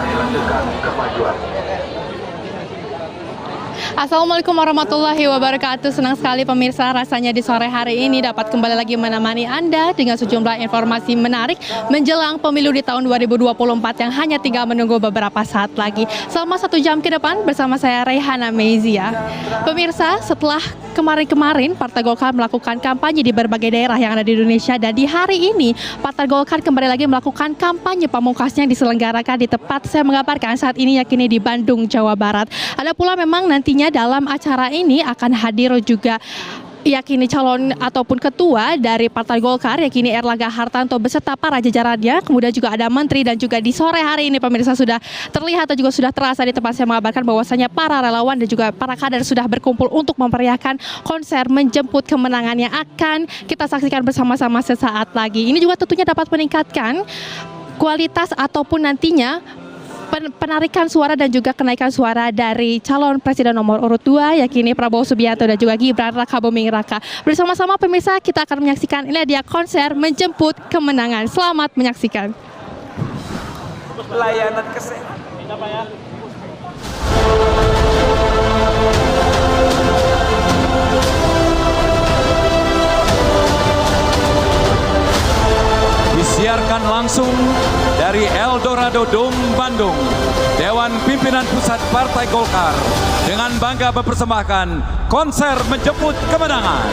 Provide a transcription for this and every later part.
Mari lanjutkan kemajuan. Assalamualaikum warahmatullahi wabarakatuh. Senang sekali pemirsa rasanya di sore hari ini dapat kembali lagi menemani Anda dengan sejumlah informasi menarik menjelang pemilu di tahun 2024 yang hanya tinggal menunggu beberapa saat lagi. Selama 1 jam ke depan bersama saya Reyhana Mezia. Pemirsa, setelah kemarin-kemarin Partai Golkar melakukan kampanye di berbagai daerah yang ada di Indonesia, dan di hari ini Partai Golkar kembali lagi melakukan kampanye pamungkasnya yang diselenggarakan di tempat saya mengabarkan saat ini, yakni di Bandung, Jawa Barat. Ada pula memang nantinya dalam acara ini akan hadir juga yakni calon ataupun ketua dari Partai Golkar, yakni Erlangga Hartarto beserta para jajarannya. Kemudian juga ada menteri, dan juga di sore hari ini pemirsa sudah terlihat atau juga sudah terasa di tempat saya mengabarkan bahwasanya para relawan dan juga para kader sudah berkumpul untuk memeriahkan konser menjemput kemenangan yang akan kita saksikan bersama-sama sesaat lagi. Ini juga tentunya dapat meningkatkan kualitas ataupun nantinya penarikan suara dan juga kenaikan suara dari calon presiden nomor urut 2, yakni Prabowo Subianto dan juga Gibran Rakabuming Raka. Bersama-sama pemirsa kita akan menyaksikan ini dia konser menjemput kemenangan. Selamat menyaksikan. Layanan kesehatan. Disiarkan langsung dari Eldorado Dome Bandung, Dewan Pimpinan Pusat Partai Golkar dengan bangga mempersembahkan konser menjemput kemenangan.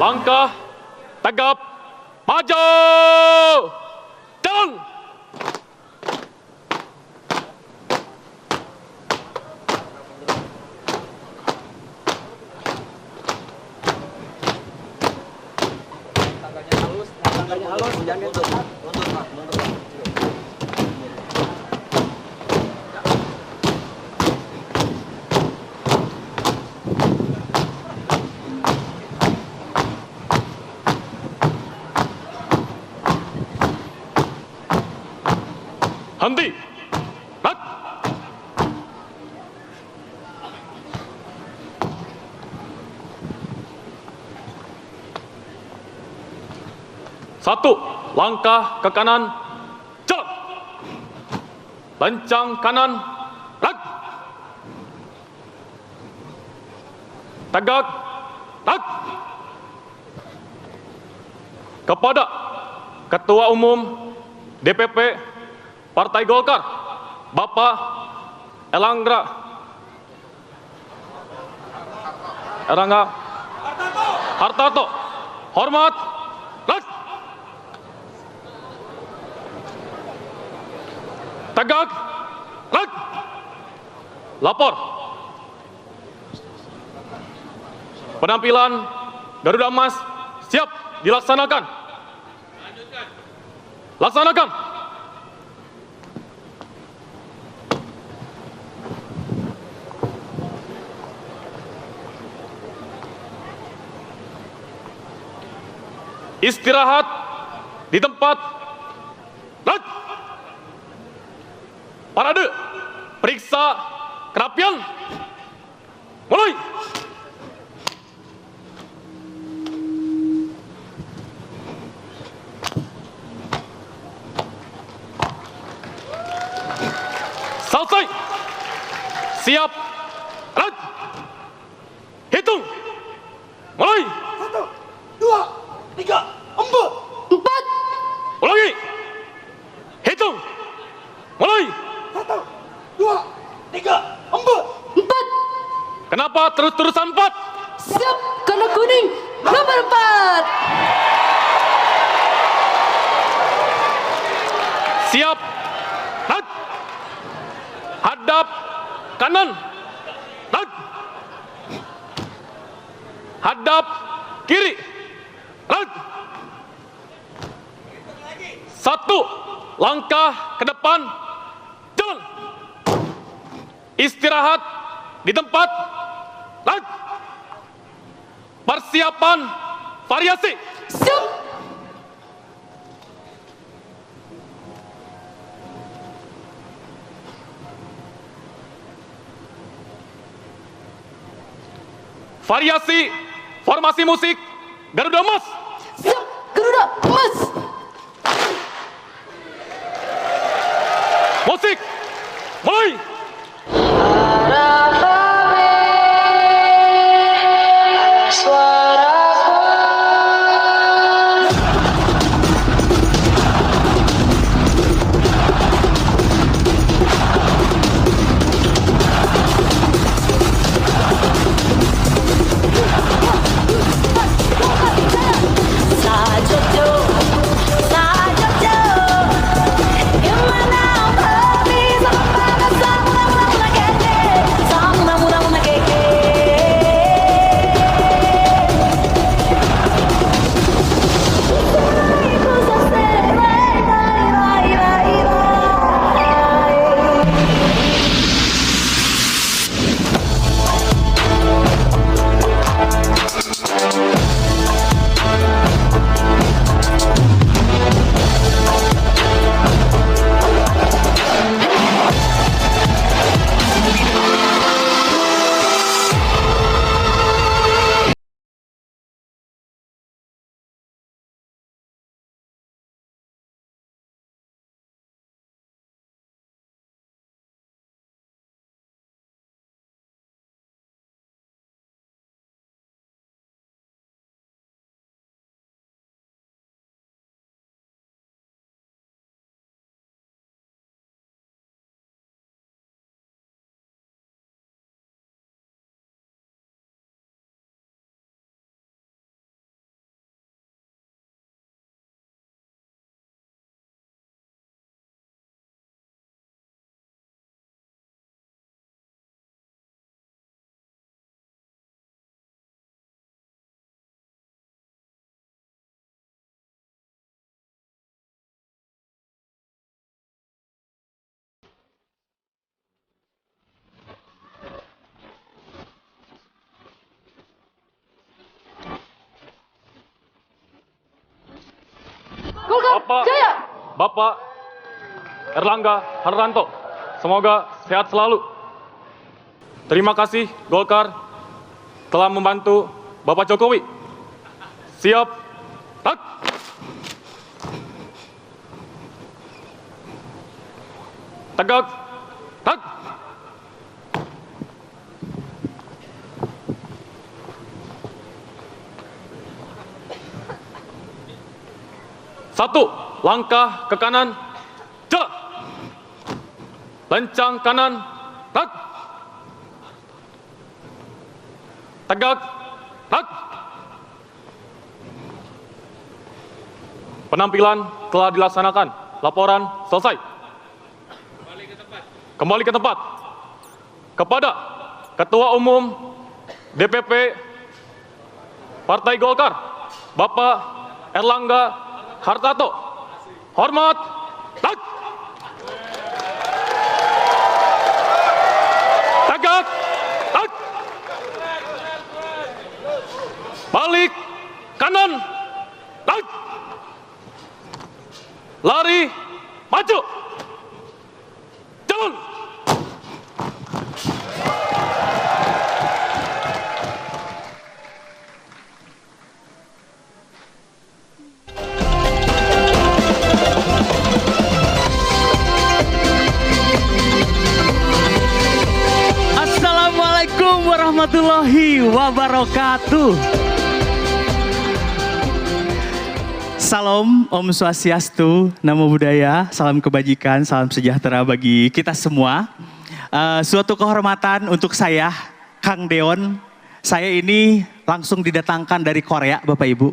Langkah tegap maju, jalan. Tangganya halus, jangan mundur, Pak. Henti. Mat. Satu, langkah ke kanan, jalan. Lencang kanan, lag. Tegak, lag. Kepada Ketua Umum DPP Partai Golkar, Bapak Erlangga Hartarto, hormat, lag. Tegak, lag. Lapor. Penampilan Garuda Emas siap dilaksanakan. Laksanakan. Istirahat di tempat. Lag. Parade. Periksa kerapian. Mulai. Selesai. Siap. Lag. Hitung. Mulai. 1, 2, 3, 4. Ulangi. Hitung. Mulai. 1, 2, 3, 4. Kenapa terus-terusan 4? Siap, karena kuning nomor 4. Siap. Lag. Hadap kanan. Lag. Hadap kiri. Lag. 1, langkah ke depan, jalan. Istirahat di tempat. Lag. Persiapan variasi. Siap. Variasi formasi musik Garuda Emas. Siap. Garuda Emas. Musik mulai. Bapak, Bapak Erlangga Hartarto, semoga sehat selalu. Terima kasih Golkar telah membantu Bapak Jokowi. Siap, tak. Tegak, tak. Satu, langkah ke kanan, jalan. Lencang kanan, tak. Tegak, tak. Penampilan telah dilaksanakan. Laporan selesai. Kembali ke tempat. Kepada Ketua Umum DPP Partai Golkar, Bapak Erlangga Hartarto. Hormat, tak. Tegak, tak. Balik, kanan, tak. Lari, maju. Jalan. Assalamualaikum warahmatullahi wabarakatuh. Salam, Om Swastiastu, Namo Buddhaya, salam kebajikan, salam sejahtera bagi kita semua. Suatu kehormatan untuk saya, Kang Deon. Saya ini langsung didatangkan dari Korea, Bapak Ibu.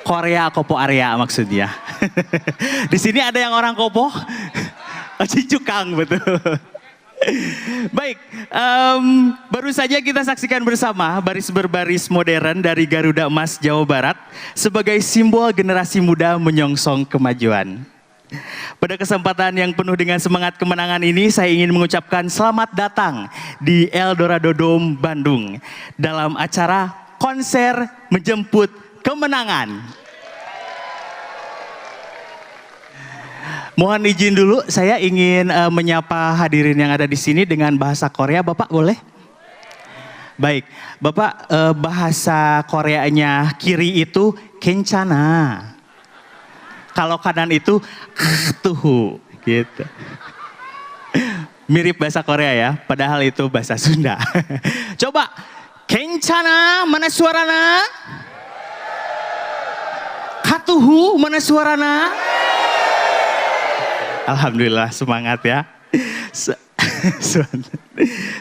Korea Kopo area maksudnya. Di sini ada yang orang Kopo? Cicukang, betul. Baik, baru saja kita saksikan bersama baris berbaris modern dari Garuda Emas Jawa Barat sebagai simbol generasi muda menyongsong kemajuan. Pada kesempatan yang penuh dengan semangat kemenangan ini, saya ingin mengucapkan selamat datang di Eldorado Dome Bandung dalam acara konser menjemput kemenangan. Mohon izin dulu, saya ingin menyapa hadirin yang ada di sini dengan bahasa Korea. Bapak boleh? Baik, Bapak bahasa Koreanya kiri itu kencana. Kalau kanan itu tuhu gitu. Mirip bahasa Korea ya, padahal itu bahasa Sunda. Coba, kencana mana suarana? Katuhu mana suarana? Alhamdulillah semangat ya.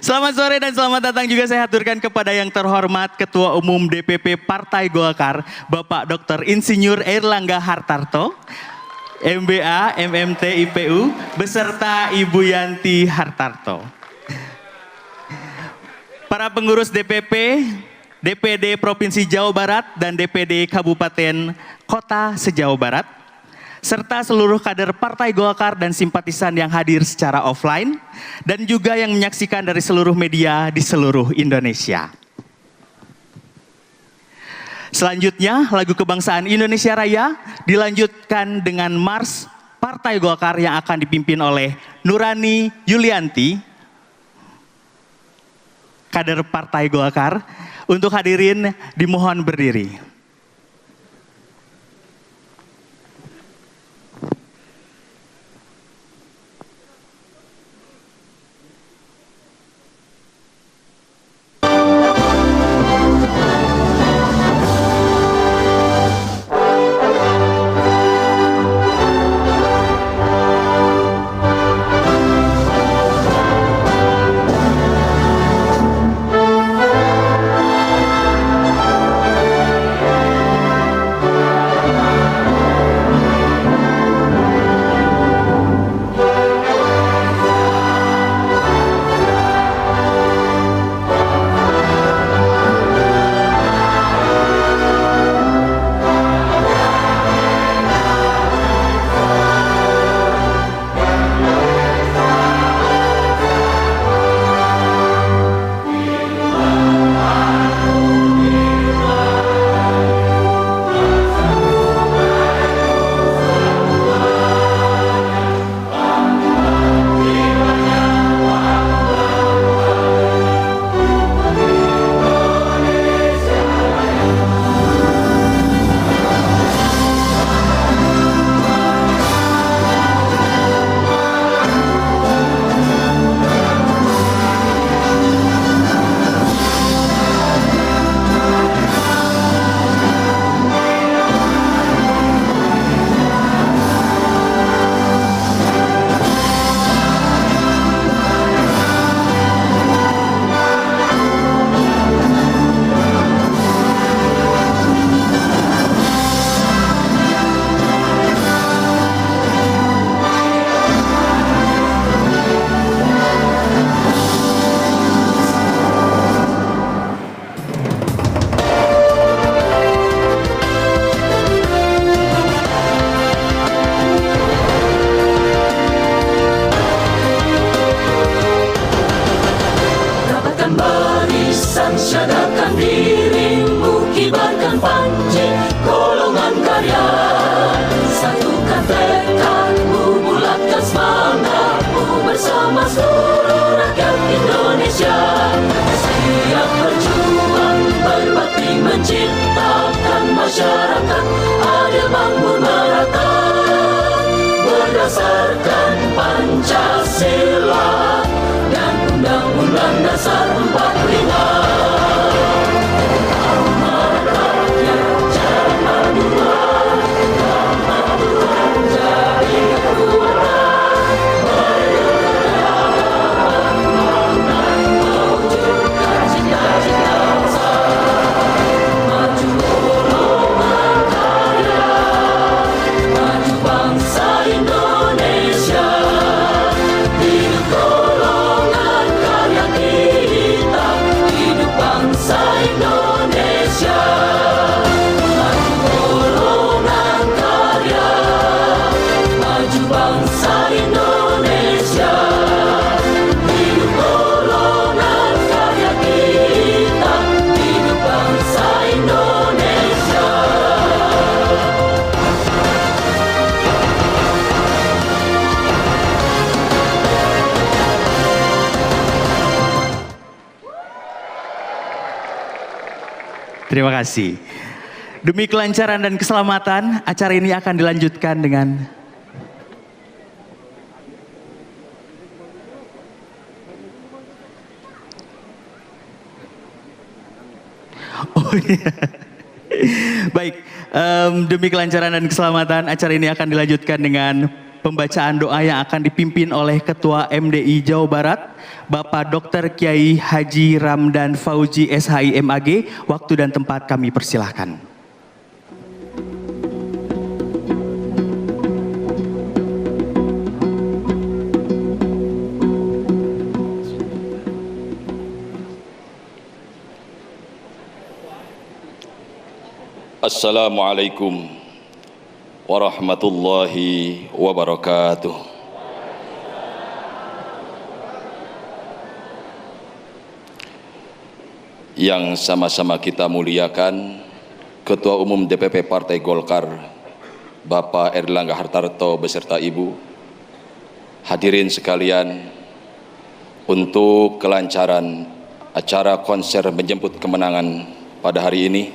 Selamat sore dan selamat datang juga saya haturkan kepada yang terhormat Ketua Umum DPP Partai Golkar, Bapak Dr. Insinyur Airlangga Hartarto, MBA, MMT, IPU, beserta Ibu Yanti Hartarto. Para pengurus DPP, DPD Provinsi Jawa Barat dan DPD Kabupaten Kota se-Jawa Barat, serta seluruh kader Partai Golkar dan simpatisan yang hadir secara offline, dan juga yang menyaksikan dari seluruh media di seluruh Indonesia. Selanjutnya, lagu kebangsaan Indonesia Raya dilanjutkan dengan Mars Partai Golkar yang akan dipimpin oleh Nurani Yulianti, kader Partai Golkar. Untuk hadirin dimohon berdiri. Syadakan dirimu, kibarkan panji golongan karya. Satukan tekadmu, bulatkan semangatmu bersama seluruh rakyat Indonesia. Siap berjuang, berbakti menciptakan masyarakat adil, makmur, merata, berdasarkan Pancasila dan Undang-Undang Dasar 45. Maju golongan karya. Terima kasih. Demi kelancaran dan keselamatan, acara ini akan dilanjutkan dengan oh iya. Baik, demi kelancaran dan keselamatan, acara ini akan dilanjutkan dengan pembacaan doa yang akan dipimpin oleh Ketua MDI Jawa Barat, Bapak Dr. Kiai Haji Ramdan Fauzi SHI MAG. Waktu dan tempat kami persilahkan. Assalamualaikum warahmatullahi wabarakatuh. Yang sama-sama kita muliakan Ketua Umum DPP Partai Golkar Bapak Erlangga Hartarto beserta Ibu, hadirin sekalian, untuk kelancaran acara konser menjemput kemenangan pada hari ini,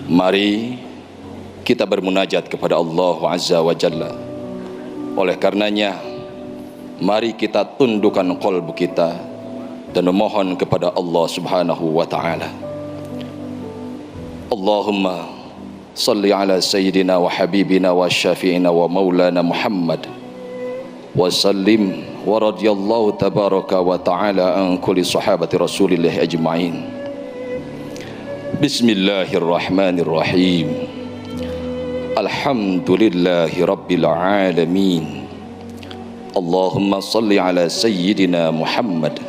mari kita bermunajat kepada Allah Azza wa Jalla. Oleh karenanya, mari kita tundukkan qalbu kita dan memohon kepada Allah Subhanahu wa Ta'ala. Allahumma salli ala sayyidina wa habibina wa syafi'ina wa maulana Muhammad wa sallim wa radiyallahu tabaraka wa ta'ala an kulli sahabati Rasulillah ajma'in. Bismillahirrahmanirrahim. Alhamdulillahi rabbil alamin. Allahumma salli ala sayyidina Muhammad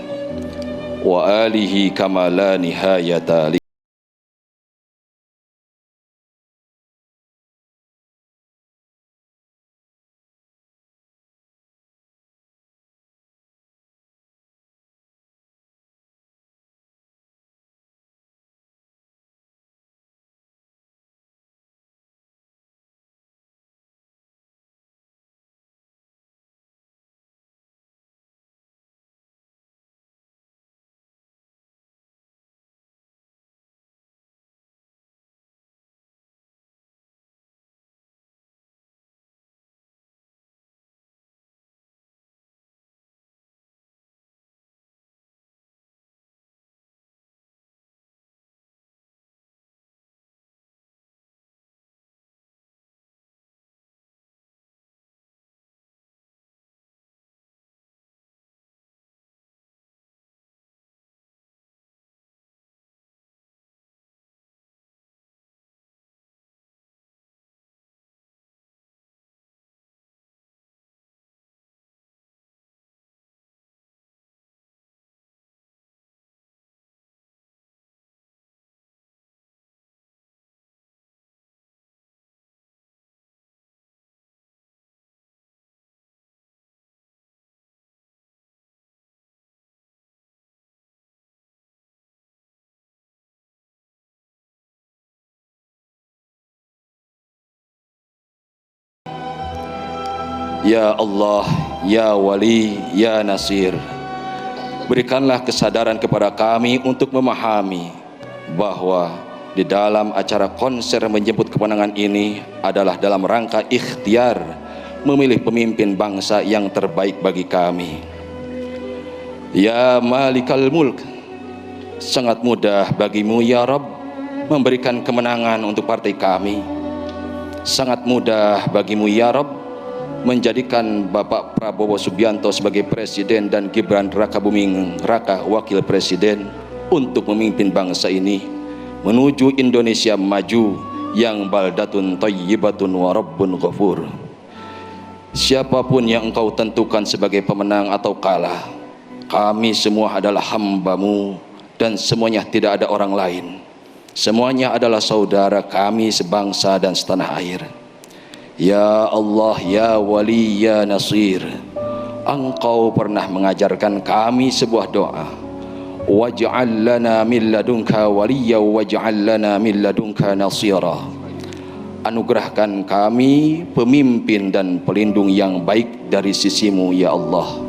wa alihi kama la nihayata li. Ya Allah, Ya Wali, Ya Nasir, berikanlah kesadaran kepada kami untuk memahami bahwa di dalam acara konser menjemput kemenangan ini adalah dalam rangka ikhtiar memilih pemimpin bangsa yang terbaik bagi kami. Ya Malikal Mulk, sangat mudah bagimu ya Rabb memberikan kemenangan untuk partai kami. Sangat mudah bagimu ya Rabb menjadikan Bapak Prabowo Subianto sebagai presiden dan Gibran Rakabuming Raka wakil presiden untuk memimpin bangsa ini menuju Indonesia maju yang baldatun thayyibatun wa rabbun ghafur. Siapapun yang engkau tentukan sebagai pemenang atau kalah, kami semua adalah hamba-Mu dan semuanya tidak ada orang lain. Semuanya adalah saudara kami sebangsa dan setanah air. Ya Allah, Ya Wali, Ya Nasir, Engkau pernah mengajarkan kami sebuah doa. Waj'al lana min ladunka waliyya waj'al lana min ladunka nasira. Anugerahkan kami pemimpin dan pelindung yang baik dari sisi-Mu ya Allah.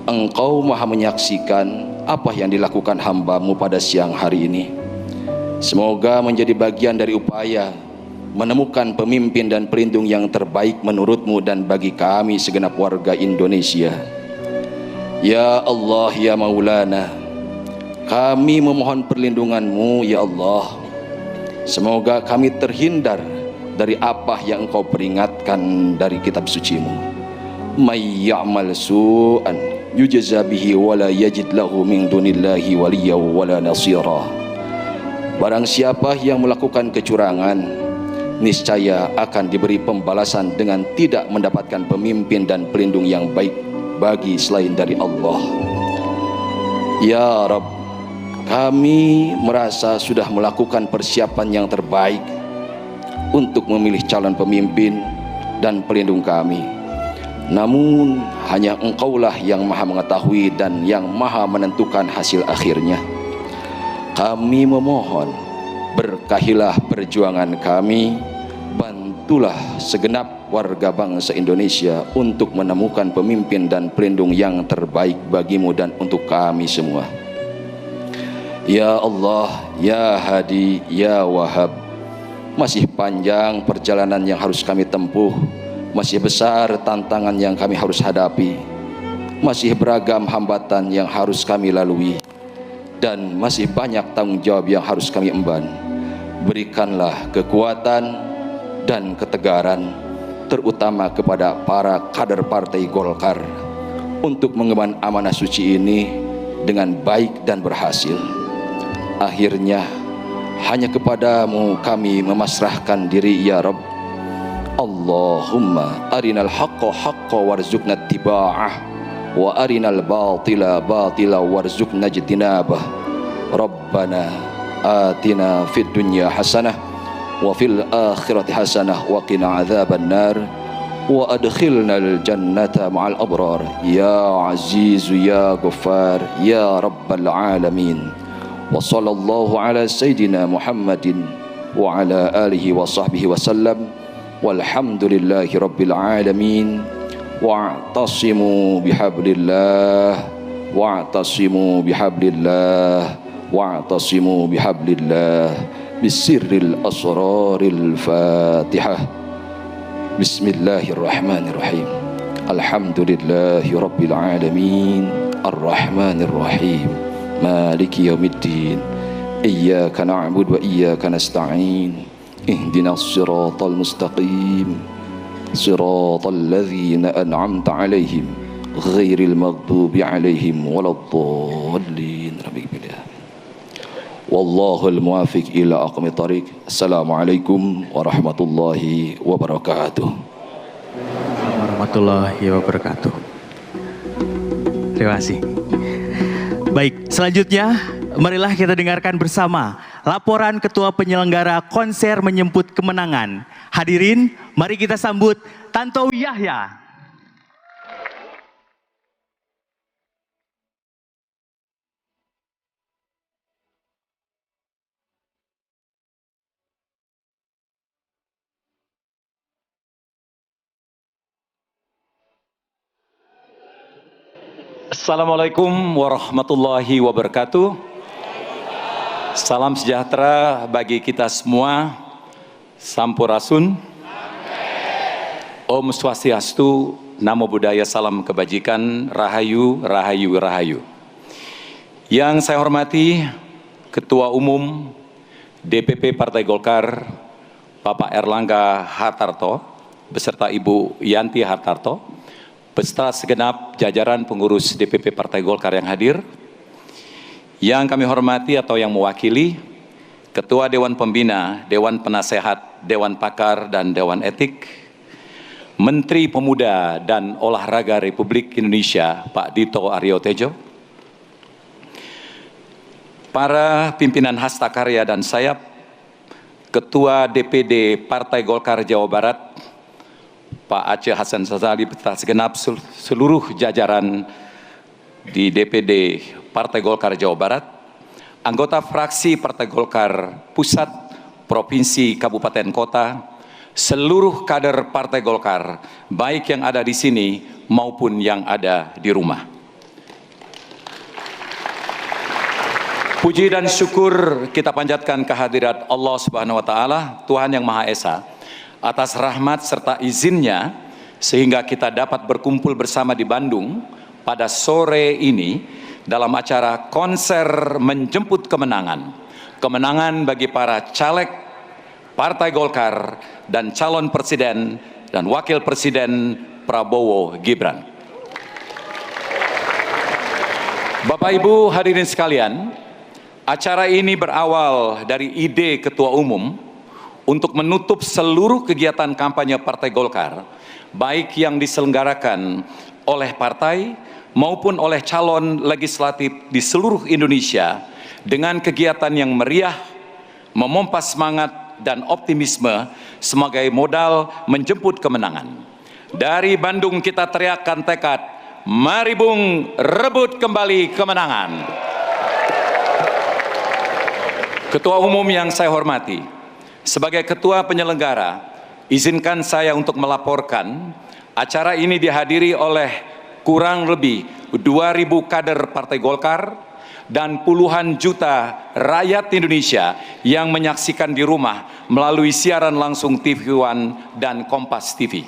Engkau maha menyaksikan apa yang dilakukan hamba-Mu pada siang hari ini. Semoga menjadi bagian dari upaya menemukan pemimpin dan pelindung yang terbaik menurut-Mu dan bagi kami segenap warga Indonesia. Ya Allah, ya Maulana, kami memohon perlindungan-Mu ya Allah. Semoga kami terhindar dari apa yang Engkau peringatkan dari kitab suci-Mu. May ya'mal su'an yujza bihi wa la yajid lahu min dunillahi waliyyan wa la nasira. Barang siapa yang melakukan kecurangan, niscaya akan diberi pembalasan dengan tidak mendapatkan pemimpin dan pelindung yang baik bagi selain dari Allah. Ya Rabb, kami merasa sudah melakukan persiapan yang terbaik untuk memilih calon pemimpin dan pelindung kami. Namun hanya Engkaulah yang maha mengetahui dan yang maha menentukan hasil akhirnya. Kami memohon, berkahilah perjuangan kami, bantulah segenap warga bangsa Indonesia untuk menemukan pemimpin dan pelindung yang terbaik bagimu dan untuk kami semua. Ya Allah, ya Hadi, ya Wahab, masih panjang perjalanan yang harus kami tempuh, masih besar tantangan yang kami harus hadapi, masih beragam hambatan yang harus kami lalui, dan masih banyak tanggung jawab yang harus kami emban. Berikanlah kekuatan dan ketegaran, terutama kepada para kader Partai Golkar, untuk mengemban amanah suci ini dengan baik dan berhasil. Akhirnya hanya kepadamu kami memasrahkan diri ya Rabb. Allahumma arinal haqqa haqqa warzuqna ittiba'ah wa arinal batila batila warzuqna ijtinabah. Rabbana atina fid dunya hasanah wa fil akhirati hasanah wa qina adzaban nar wa adkhilnal jannata ma'al abrar ya azizu ya ghaffar ya rabbal alamin. Wa sallallahu ala sayyidina Muhammadin wa ala alihi wa sahbihi wa sallam walhamdulillahi rabbil alamin. Wa'tasimu bihablillah wa'tasimu bihablillah wa'tasimu bihablillah bisirril asraril fatihah. Bismillahirrahmanirrahim. Alhamdulillahi rabbil alamin arrahmanir rahim maliki yaumiddin iyyaka na'budu wa iyyaka nasta'in ihdinas siratal mustaqim siratal ladzina an'amta 'alaihim ghairil maghdubi 'alaihim waladdallin. Wallahul muwaffiq ila aqwamit thariq. Assalamualaikum warahmatullahi wabarakatuh. Warahmatullahi wabarakatuh. Terima kasih. Baik, selanjutnya marilah kita dengarkan bersama laporan Ketua Penyelenggara Konser Menyebut Kemenangan. Hadirin, mari kita sambut Tantowi Yahya. Assalamualaikum warahmatullahi wabarakatuh. Salam sejahtera bagi kita semua. Sampurasun. Om Swastiastu, Namo Buddhaya, salam kebajikan, Rahayu, Rahayu, Rahayu. Yang saya hormati Ketua Umum DPP Partai Golkar, Bapak Erlangga Hartarto, beserta Ibu Yanti Hartarto, beserta segenap jajaran pengurus DPP Partai Golkar yang hadir. Yang kami hormati atau yang mewakili Ketua Dewan Pembina, Dewan Penasehat, Dewan Pakar, dan Dewan Etik, Menteri Pemuda dan Olahraga Republik Indonesia, Pak Dito Aryo Tejo, para pimpinan hasta karya dan sayap, Ketua DPD Partai Golkar Jawa Barat, Pak Aceh Hasan Sazali, beserta segenap seluruh jajaran di DPD Partai Golkar Jawa Barat, anggota fraksi Partai Golkar Pusat, Provinsi, Kabupaten, Kota, seluruh kader Partai Golkar, baik yang ada di sini maupun yang ada di rumah. Puji dan syukur kita panjatkan kehadirat Allah Subhanahu wa taala, Tuhan yang Maha Esa, atas rahmat serta izinnya sehingga kita dapat berkumpul bersama di Bandung pada sore ini dalam acara konser menjemput kemenangan. Kemenangan bagi para caleg Partai Golkar dan calon presiden dan wakil presiden Prabowo Gibran. Bapak Ibu hadirin sekalian, acara ini berawal dari ide Ketua Umum untuk menutup seluruh kegiatan kampanye Partai Golkar, baik yang diselenggarakan oleh partai maupun oleh calon legislatif di seluruh Indonesia dengan kegiatan yang meriah, memompa semangat dan optimisme sebagai modal menjemput kemenangan. Dari Bandung kita teriakkan tekad, mari Bung, rebut kembali kemenangan. Ketua Umum yang saya hormati, sebagai Ketua Penyelenggara, izinkan saya untuk melaporkan acara ini dihadiri oleh kurang lebih 2.000 kader Partai Golkar dan puluhan juta rakyat Indonesia yang menyaksikan di rumah melalui siaran langsung TV One dan Kompas TV.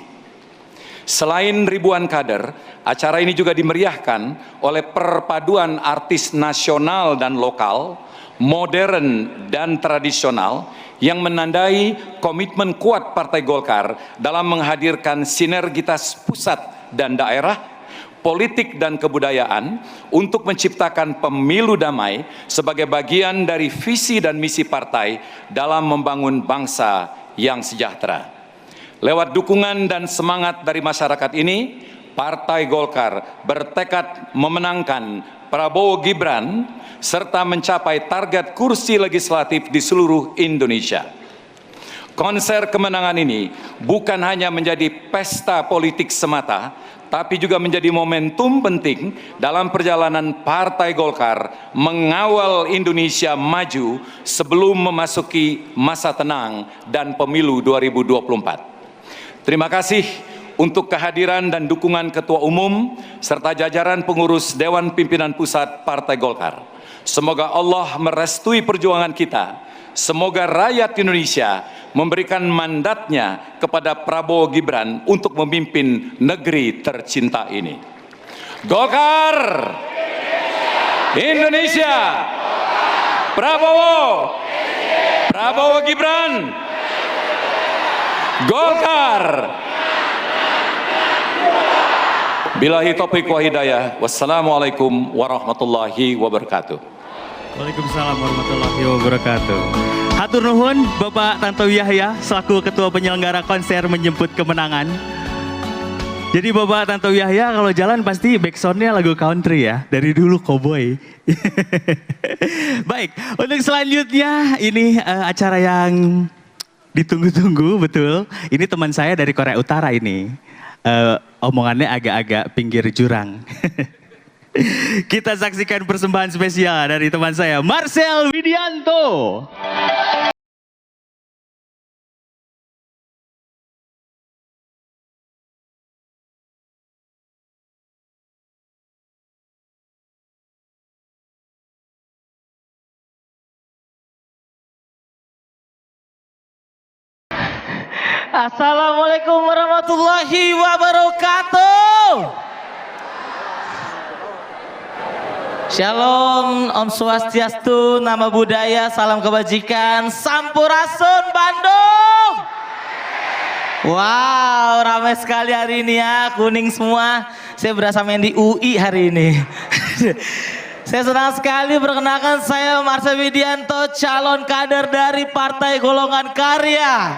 Selain ribuan kader, acara ini juga dimeriahkan oleh perpaduan artis nasional dan lokal, modern dan tradisional yang menandai komitmen kuat Partai Golkar dalam menghadirkan sinergitas pusat dan daerah, politik dan kebudayaan untuk menciptakan pemilu damai sebagai bagian dari visi dan misi partai dalam membangun bangsa yang sejahtera. Lewat dukungan dan semangat dari masyarakat ini, Partai Golkar bertekad memenangkan Prabowo Gibran serta mencapai target kursi legislatif di seluruh Indonesia. Konser kemenangan ini bukan hanya menjadi pesta politik semata, tapi juga menjadi momentum penting dalam perjalanan Partai Golkar mengawal Indonesia maju sebelum memasuki masa tenang dan pemilu 2024. Terima kasih untuk kehadiran dan dukungan Ketua Umum serta jajaran pengurus Dewan Pimpinan Pusat Partai Golkar. Semoga Allah merestui perjuangan kita. Semoga rakyat Indonesia memberikan mandatnya kepada Prabowo Gibran untuk memimpin negeri tercinta ini. Golkar Indonesia, Prabowo, Prabowo Gibran, Golkar. Billahi taufiq wa hidayah. Wassalamualaikum warahmatullahi wabarakatuh. Waalaikumsalam warahmatullahi wabarakatuh. Hatur nuhun Bapak Tantowi Yahya selaku Ketua Penyelenggara Konser Menjemput Kemenangan. Jadi Bapak Tantowi Yahya kalau jalan pasti backsoundnya lagu country ya, dari dulu cowboy. Baik, untuk selanjutnya ini acara yang ditunggu-tunggu betul. Ini teman saya dari Korea Utara ini. Omongannya agak-agak pinggir jurang. Kita saksikan persembahan spesial dari teman saya, Marcel Widianto. Assalamualaikum warahmatullahi wabarakatuh. Shalom, Om Swastiastu, Nama Budaya, Salam Kebajikan, Sampurasun Bandung. Wow, ramai sekali hari ini ya, kuning semua. Saya berasa main di UI hari ini. Saya senang sekali perkenalkan saya Marcel Widianto, calon kader dari Partai Golongan Karya.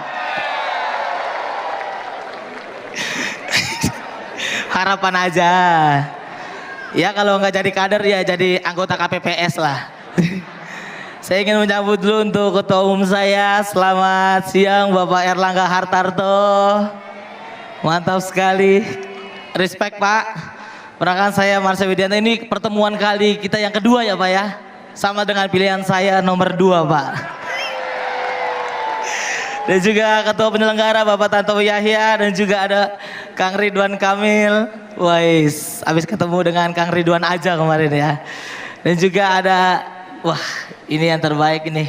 Harapan aja. Ya kalau nggak jadi kader ya jadi anggota KPPS lah. Saya ingin menyambut dulu untuk Ketua Umum saya. Selamat siang Bapak Erlangga Hartarto. Mantap sekali. Respect Pak. Perkenalkan saya Marcel Widianto. Ini pertemuan kali kita yang kedua ya Pak ya. Sama dengan pilihan saya nomor 2 Pak. Dan juga Ketua Penyelenggara Bapak Tantowi Yahya. Dan juga ada Kang Ridwan Kamil. Wais, habis ketemu dengan Kang Ridwan aja kemarin ya. Dan juga ada wah ini yang terbaik ini.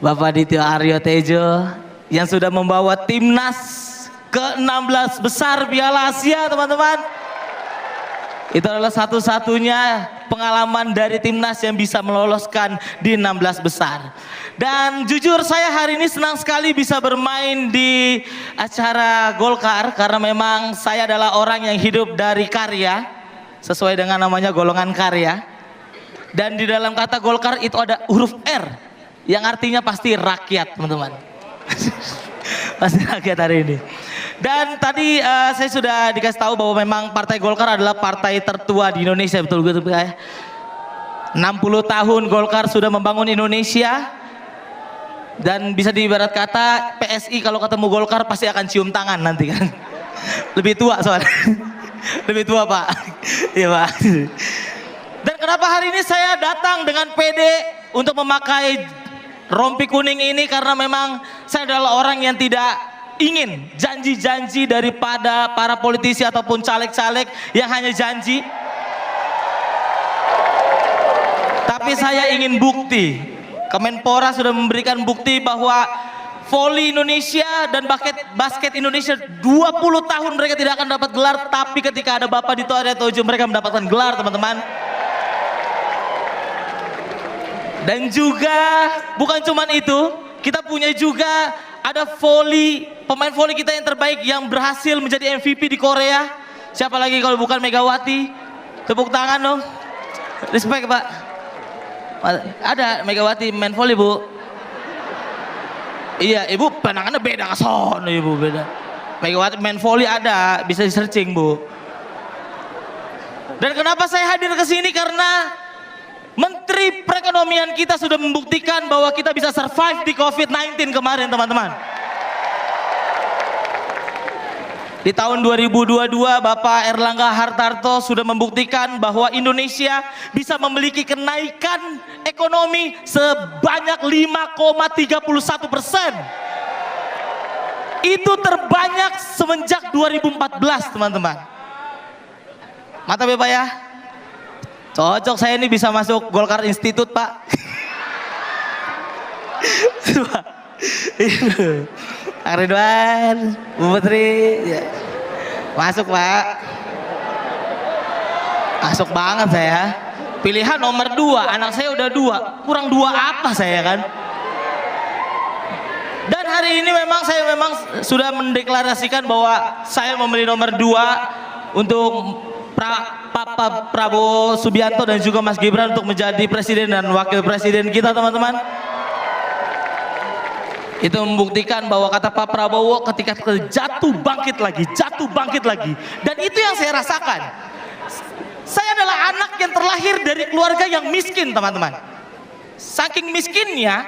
Bapak Dityo Aryo Tejo yang sudah membawa timnas ke-16 besar Piala Asia, teman-teman. Itu adalah satu-satunya pengalaman dari timnas yang bisa meloloskan di 16 besar. Dan jujur saya hari ini senang sekali bisa bermain di acara Golkar karena memang saya adalah orang yang hidup dari karya, sesuai dengan namanya golongan karya. Dan di dalam kata Golkar itu ada huruf R yang artinya pasti rakyat, teman-teman. Pasti rakyat hari ini. Dan tadi saya sudah dikasih tahu bahwa memang Partai Golkar adalah partai tertua di Indonesia, betul betul ya. 60 tahun Golkar sudah membangun Indonesia. Dan bisa diibarat kata PSI kalau ketemu Golkar pasti akan cium tangan nanti kan. Lebih tua soalnya. Lebih tua Pak. Iya Pak. Dan kenapa hari ini saya datang dengan PD untuk memakai rompi kuning ini, karena memang saya adalah orang yang tidak ingin janji-janji daripada para politisi ataupun caleg-caleg yang hanya janji. Tapi saya ingin bukti. Kemenpora sudah memberikan bukti bahwa voli Indonesia dan basket Indonesia 20 tahun mereka tidak akan dapat gelar, tapi ketika ada Bapak Dityo Aryo Tejo mereka mendapatkan gelar, teman-teman. Dan juga bukan cuma itu, kita punya juga ada pemain voli kita yang terbaik yang berhasil menjadi MVP di Korea. Siapa lagi kalau bukan Megawati? Tepuk tangan dong. Respect Pak. Ada Megawati main voli Bu. Iya ibu pandangannya beda kesono ibu, beda. Megawati main voli ada, bisa di searching Bu. Dan kenapa saya hadir ke sini, karena Menteri Perekonomian kita sudah membuktikan bahwa kita bisa survive di COVID-19 kemarin, teman-teman. Di tahun 2022 Bapak Erlangga Hartarto sudah membuktikan bahwa Indonesia bisa memiliki kenaikan ekonomi sebanyak 5,31%. Itu terbanyak semenjak 2014, teman-teman. Mantap ya Pak ya. Cocok saya ini bisa masuk Golkar Institute Pak. Kang Ridwan, Bu Putri, ya. Masuk Pak. Masuk banget saya. Pilihan nomor 2, anak saya udah 2, kurang 2 apa saya kan? Dan hari ini memang saya sudah mendeklarasikan bahwa saya memilih nomor 2 untuk Pak Prabowo Subianto dan juga Mas Gibran untuk menjadi presiden dan wakil presiden kita, teman-teman. Itu membuktikan bahwa kata Pak Prabowo ketika jatuh bangkit lagi. Dan itu yang saya rasakan. Saya adalah anak yang terlahir dari keluarga yang miskin, teman-teman. Saking miskinnya,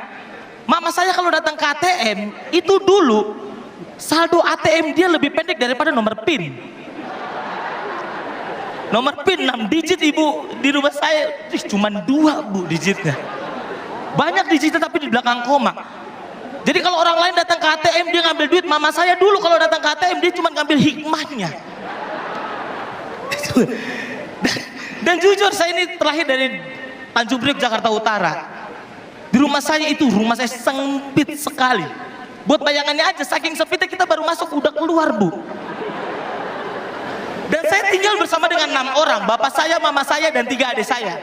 mama saya kalau datang ke ATM, itu dulu saldo ATM dia lebih pendek daripada nomor PIN. Nomor PIN 6 digit ibu, di rumah saya cuman 2 Bu digitnya. Banyak digitnya tapi di belakang koma. Jadi kalau orang lain datang ke ATM dia ngambil duit, mama saya dulu kalau datang ke ATM dia cuma ngambil hikmahnya. Dan jujur saya ini terlahir dari Tanjung Priok, Jakarta Utara. Di rumah saya sempit sekali. Buat bayangannya aja, saking sempitnya kita baru masuk udah keluar Bu. Dan saya tinggal bersama dengan 6 orang, bapak saya, mama saya, dan 3 adik saya.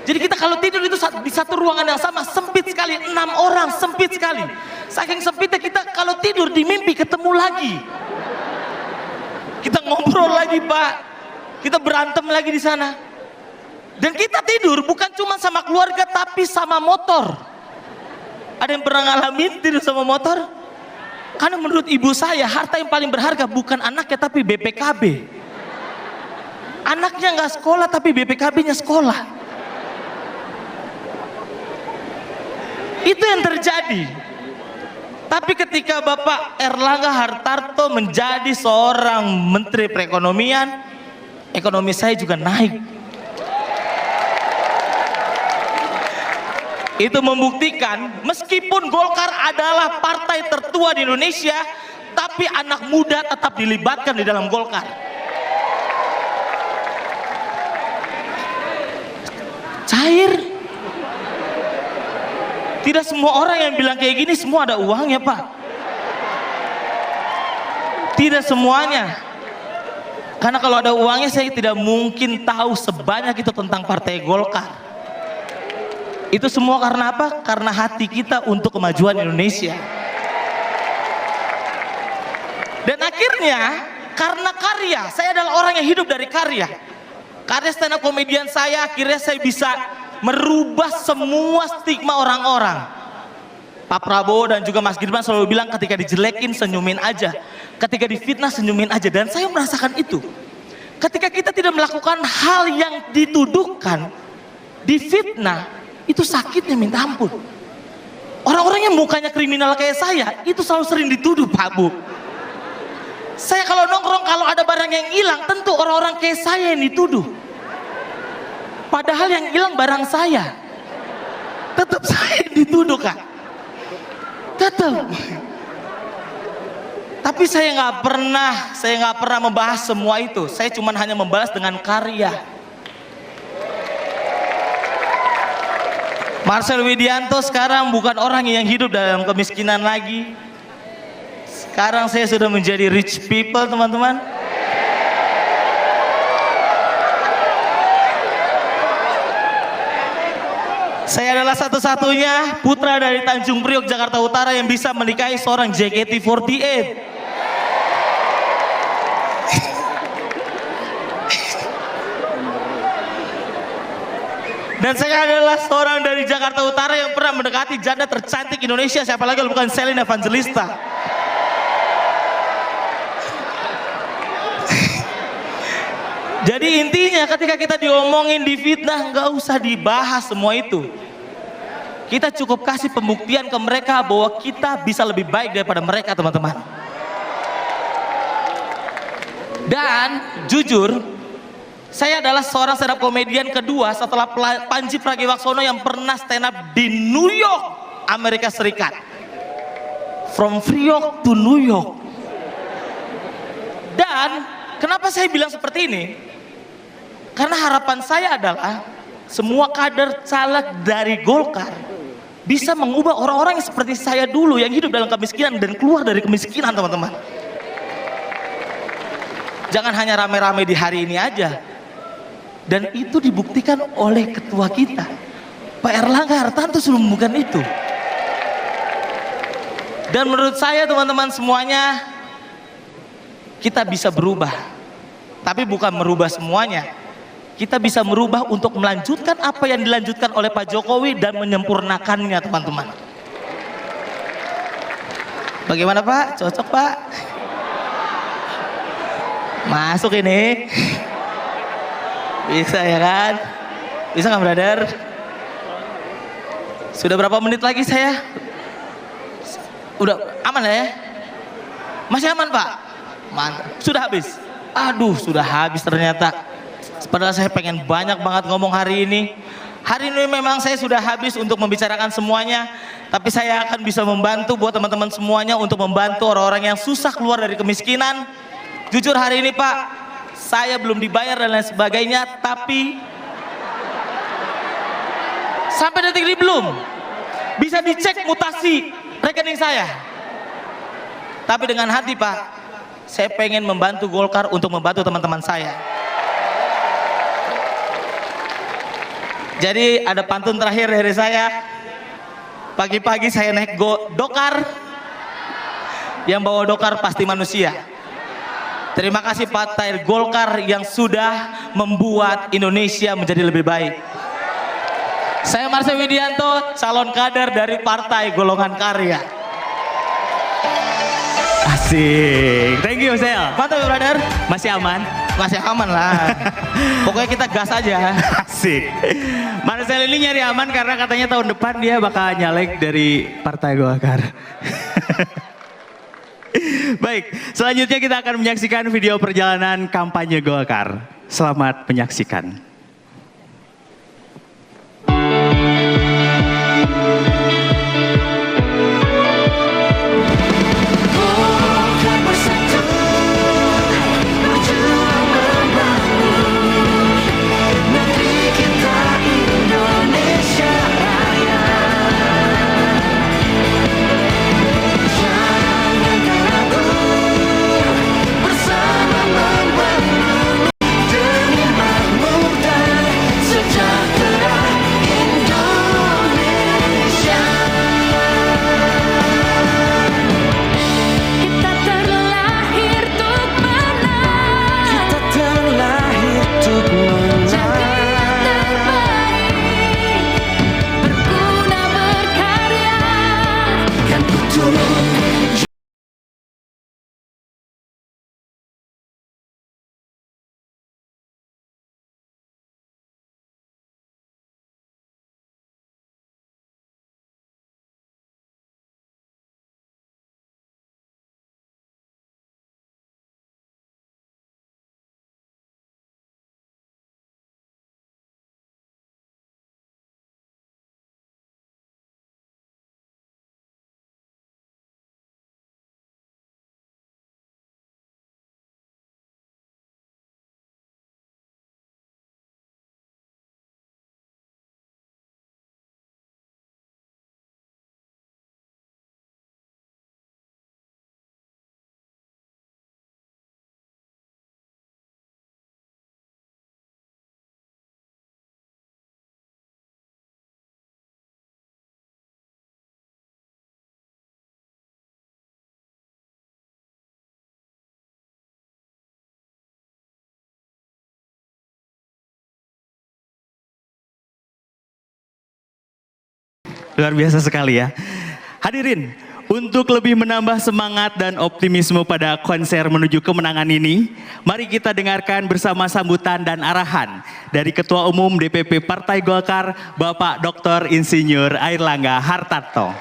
Jadi kita kalau tidur itu di satu ruangan yang sama, sempit sekali, 6 orang, sempit sekali. Saking sempitnya kita kalau tidur di mimpi ketemu lagi. Kita ngobrol lagi Pak, kita berantem lagi di sana. Dan kita tidur bukan cuma sama keluarga tapi sama motor. Ada yang pernah ngalamin tidur sama motor? Karena menurut ibu saya harta yang paling berharga bukan anaknya tapi BPKB. Anaknya nggak sekolah tapi BPKB-nya sekolah. Itu yang terjadi. Tapi ketika Bapak Erlangga Hartarto menjadi seorang Menteri Perekonomian, ekonomi saya juga naik. Itu membuktikan meskipun Golkar adalah partai tertua di Indonesia, tapi anak muda tetap dilibatkan di dalam Golkar. Cair. Tidak semua orang yang bilang kayak gini semua ada uangnya, Pak. Tidak semuanya. Karena kalau ada uangnya saya tidak mungkin tahu sebanyak itu tentang Partai Golkar. Itu semua karena apa? Karena hati kita untuk kemajuan Indonesia. Dan akhirnya karena karya, saya adalah orang yang hidup dari karya. Karya stand up komedian saya, akhirnya saya bisa merubah semua stigma orang-orang. Pak Prabowo dan juga Mas Gibran selalu bilang ketika dijelekin senyumin aja, ketika difitnah senyumin aja, dan saya merasakan itu. Ketika kita tidak melakukan hal yang dituduhkan, difitnah, itu sakitnya minta ampun. Orang-orang yang mukanya kriminal kayak saya, itu selalu sering dituduh, Pak Bu. Saya kalau nongkrong, kalau ada barang yang hilang, tentu orang-orang kayak saya yang dituduh. Padahal yang hilang barang saya. Tetap saya yang dituduh, Kak. Tetap. Tapi saya nggak pernah membahas semua itu. Saya cuma hanya membalas dengan karya. Marcel Widianto sekarang bukan orang yang hidup dalam kemiskinan lagi. Sekarang saya sudah menjadi rich people, teman-teman. Saya adalah satu-satunya putra dari Tanjung Priok, Jakarta Utara yang bisa menikahi seorang JKT48. Dan saya adalah seorang dari Jakarta Utara yang pernah mendekati janda tercantik Indonesia, siapa lagi kalau bukan Selin Evangelista. Jadi intinya ketika kita diomongin, difitnah, nggak usah dibahas semua itu. Kita cukup kasih pembuktian ke mereka bahwa kita bisa lebih baik daripada mereka, teman-teman. Dan jujur, saya adalah seorang stand up komedian kedua setelah Panji Pragiwaksono yang pernah stand up di New York, Amerika Serikat. From Priok to New York. Dan kenapa saya bilang seperti ini? Karena harapan saya adalah semua kader caleg dari Golkar bisa mengubah orang-orang yang seperti saya dulu yang hidup dalam kemiskinan dan keluar dari kemiskinan, teman-teman. Jangan hanya rame-rame di hari ini aja. Dan itu dibuktikan oleh ketua kita, Pak Erlangga Hartarto, sudah membuktikan itu. Dan menurut saya, teman-teman semuanya, kita bisa berubah. Tapi bukan merubah semuanya. Kita bisa merubah untuk melanjutkan apa yang dilanjutkan oleh Pak Jokowi dan menyempurnakannya, teman-teman. Bagaimana, Pak? Cocok, Pak? Masuk ini. Bisa ya kan? Bisa nggak, brother? Sudah berapa menit lagi saya? Udah aman ya? Masih aman, Pak? Mantap. Sudah habis? Aduh, sudah habis ternyata. Padahal saya pengen banyak banget ngomong hari ini. Hari ini memang saya sudah habis untuk membicarakan semuanya. Tapi saya akan bisa membantu buat teman-teman semuanya untuk membantu orang-orang yang susah keluar dari kemiskinan. Jujur hari ini, Pak, saya belum dibayar dan lain sebagainya. Tapi sampai detik ini belum. Bisa dicek mutasi rekening saya. Tapi dengan hati, Pak, saya pengen membantu Golkar untuk membantu teman-teman saya. Jadi ada pantun terakhir dari saya. Pagi-pagi saya naik dokar. Yang bawa dokar pasti manusia. Terima kasih Partai Golkar yang sudah membuat Indonesia menjadi lebih baik. Saya Marcel Widianto, calon kader dari Partai Golongan Karya. Asik. Thank you, Sel. Mantap, brother. Masih aman? Masih aman lah. Pokoknya kita gas aja. Asik. Marcel ini nyari aman karena katanya tahun depan dia bakal nyalek dari Partai Golkar. Baik, selanjutnya kita akan menyaksikan video perjalanan kampanye Golkar. Selamat menyaksikan. Luar biasa sekali ya. Hadirin, untuk lebih menambah semangat dan optimisme pada konser menuju kemenangan ini, mari kita dengarkan bersama sambutan dan arahan dari Ketua Umum DPP Partai Golkar, Bapak Dr. Insinyur Airlangga Hartarto.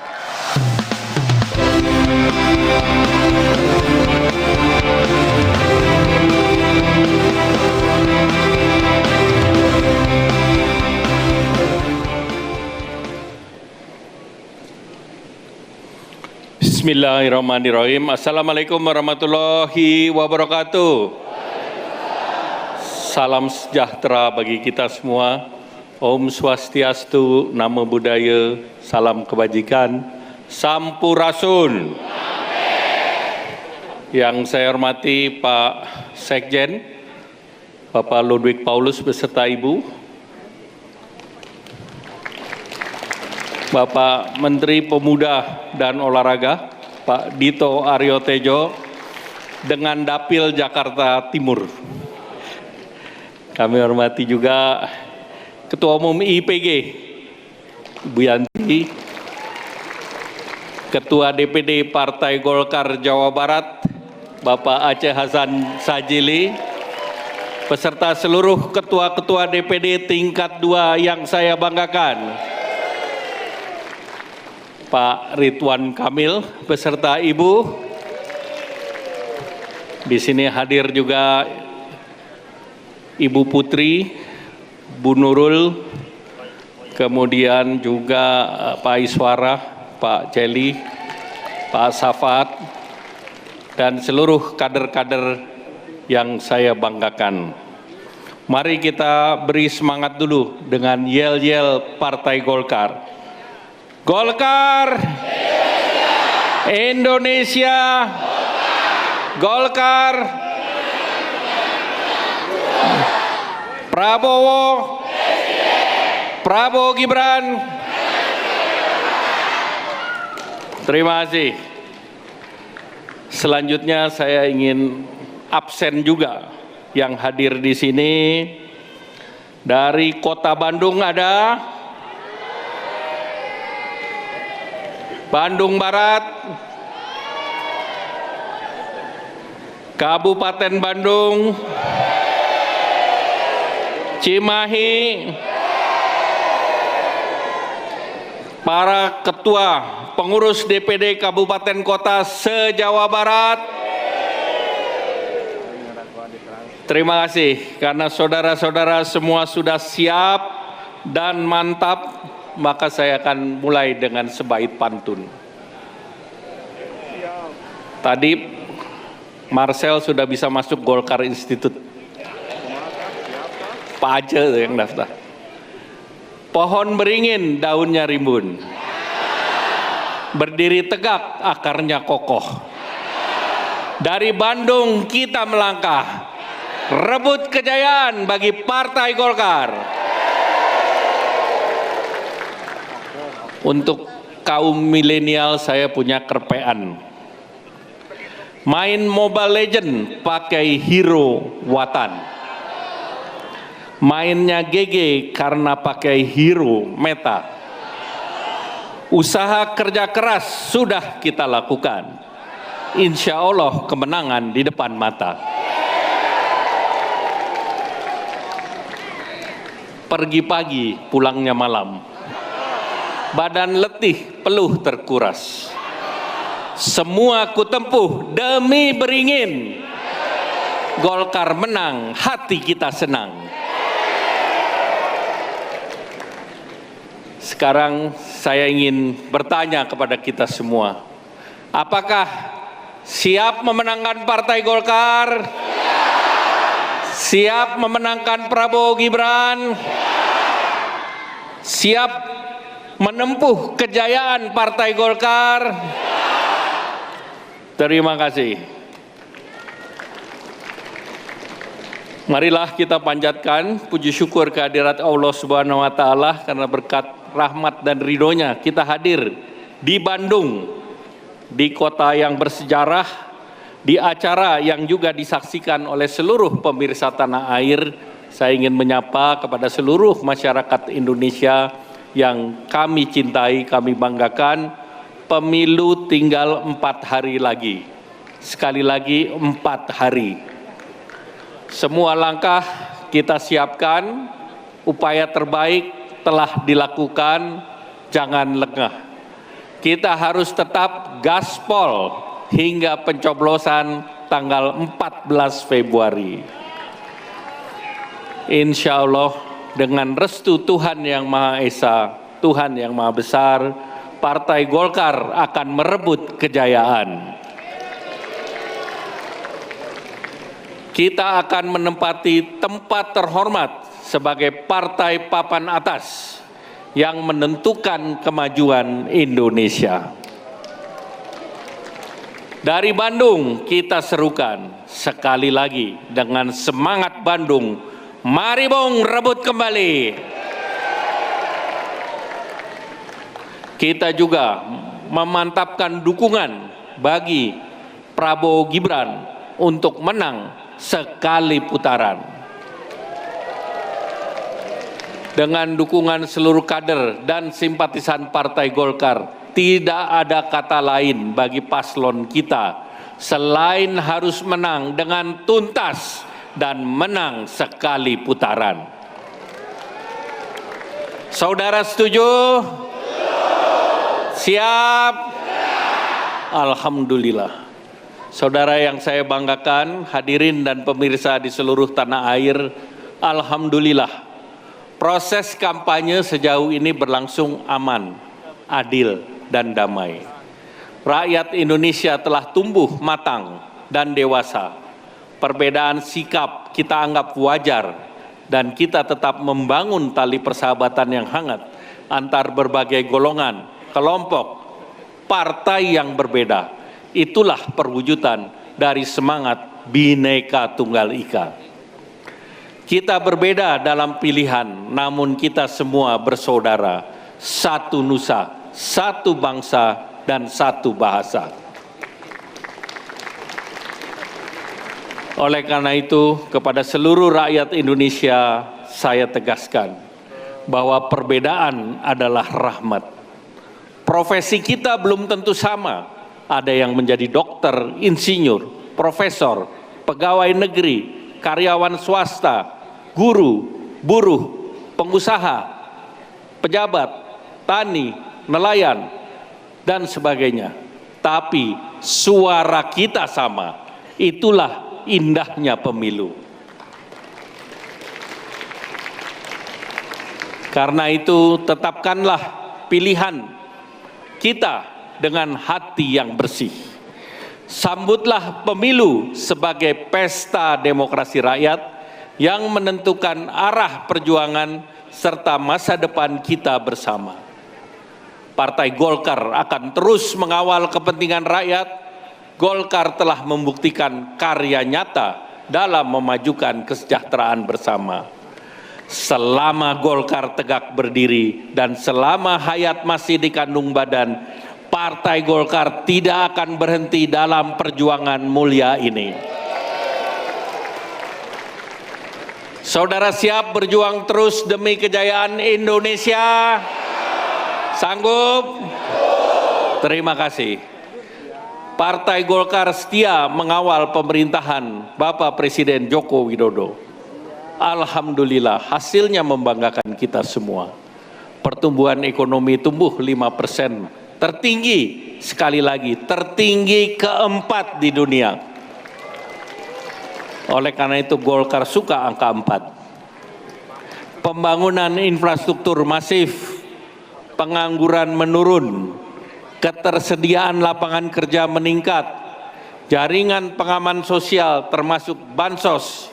Bismillahirrahmanirrahim. Assalamualaikum warahmatullahi wabarakatuh. Salam sejahtera bagi kita semua. Om Swastiastu, Namo Buddhaya, salam kebajikan, Sampurasun. Yang saya hormati Pak Sekjen, Bapak Ludwig Paulus beserta Ibu, Bapak Menteri Pemuda dan Olahraga, Pak Dito Aryo Tejo, dengan Dapil Jakarta Timur. Kami hormati juga Ketua Umum IPG, Bu Yanti, Ketua DPD Partai Golkar Jawa Barat, Bapak Aceh Hasan Sajili, beserta seluruh ketua-ketua DPD tingkat 2 yang saya banggakan, Pak Ridwan Kamil beserta Ibu. Di sini hadir juga Ibu Putri, Bu Nurul, kemudian juga Pak Iswara, Pak Celi, Pak Safat, dan seluruh kader-kader yang saya banggakan. Mari kita beri semangat dulu dengan yel-yel Partai Golkar. Golkar, Indonesia, Golkar, Prabowo, Prabowo Gibran. Terima kasih. Selanjutnya saya ingin absen juga yang hadir di sini. Dari Kota Bandung ada Bandung Barat, Kabupaten Bandung, Cimahi, para ketua pengurus DPD Kabupaten Kota se-Jawa Barat. Terima kasih karena saudara-saudara semua sudah siap dan mantap. Maka saya akan mulai dengan sebaik pantun. Tadi Marcel sudah bisa masuk Golkar Institute. Pak Aceh yang daftar. Pohon beringin, daunnya rimbun. Berdiri tegak, akarnya kokoh. Dari Bandung kita melangkah. Rebut kejayaan bagi Partai Golkar. Untuk kaum milenial saya punya kerpean. Main Mobile Legend pakai hero Watan. Mainnya GG karena pakai hero Meta. Usaha kerja keras sudah kita lakukan. Insya Allah kemenangan di depan mata. Pergi pagi, pulangnya malam. Badan letih, peluh terkuras. Semua ku tempuh demi beringin. Golkar menang, hati kita senang. Sekarang saya ingin bertanya kepada kita semua. Apakah siap memenangkan Partai Golkar? Siap memenangkan Prabowo Gibran? Siap menempuh kejayaan Partai Golkar? Terima kasih. Marilah kita panjatkan puji syukur kehadirat Allah Subhanahu wa taala karena berkat rahmat dan ridhonya kita hadir di Bandung, di kota yang bersejarah, di acara yang juga disaksikan oleh seluruh pemirsa tanah air. Saya ingin menyapa kepada seluruh masyarakat Indonesia yang kami cintai, kami banggakan, pemilu tinggal 4 hari lagi. Sekali lagi 4 hari. Semua langkah kita siapkan, upaya terbaik telah dilakukan, jangan lengah. Kita harus tetap gaspol hingga pencoblosan tanggal 14 Februari. Insya Allah dengan restu Tuhan Yang Maha Esa, Tuhan Yang Maha Besar, Partai Golkar akan merebut kejayaan. Kita akan menempati tempat terhormat sebagai partai papan atas yang menentukan kemajuan Indonesia. Dari Bandung kita serukan sekali lagi dengan semangat Bandung, mari Bung rebut kembali. Kita juga memantapkan dukungan bagi Prabowo Gibran untuk menang sekali putaran. Dengan dukungan seluruh kader dan simpatisan Partai Golkar, tidak ada kata lain bagi paslon kita selain harus menang dengan tuntas dan menang sekali putaran. Saudara setuju? Siap? Alhamdulillah. Saudara yang saya banggakan, hadirin dan pemirsa di seluruh tanah air, alhamdulillah, proses kampanye sejauh ini berlangsung aman, adil, dan damai. Rakyat Indonesia telah tumbuh matang dan dewasa. Perbedaan sikap kita anggap wajar, dan kita tetap membangun tali persahabatan yang hangat antar berbagai golongan, kelompok, partai yang berbeda. Itulah perwujudan dari semangat Bhinneka Tunggal Ika. Kita berbeda dalam pilihan, namun kita semua bersaudara, satu nusa, satu bangsa, dan satu bahasa. Oleh karena itu, kepada seluruh rakyat Indonesia, saya tegaskan bahwa perbedaan adalah rahmat. Profesi kita belum tentu sama. Ada yang menjadi dokter, insinyur, profesor, pegawai negeri, karyawan swasta, guru, buruh, pengusaha, pejabat, tani, nelayan, dan sebagainya. Tapi suara kita sama. Itulah indahnya pemilu. Karena itu tetapkanlah pilihan kita dengan hati yang bersih. Sambutlah pemilu sebagai pesta demokrasi rakyat yang menentukan arah perjuangan serta masa depan kita bersama. Partai Golkar akan terus mengawal kepentingan rakyat. Golkar telah membuktikan karya nyata dalam memajukan kesejahteraan bersama. Selama Golkar tegak berdiri dan selama hayat masih dikandung badan, Partai Golkar tidak akan berhenti dalam perjuangan mulia ini. Saudara siap berjuang terus demi kejayaan Indonesia? Sanggup? Terima kasih. Partai Golkar setia mengawal pemerintahan Bapak Presiden Joko Widodo. Alhamdulillah, hasilnya membanggakan kita semua. Pertumbuhan ekonomi tumbuh 5%. Tertinggi, sekali lagi, tertinggi keempat di dunia. Oleh karena itu Golkar suka angka 4. Pembangunan infrastruktur masif, pengangguran menurun, ketersediaan lapangan kerja meningkat, jaringan pengaman sosial termasuk bansos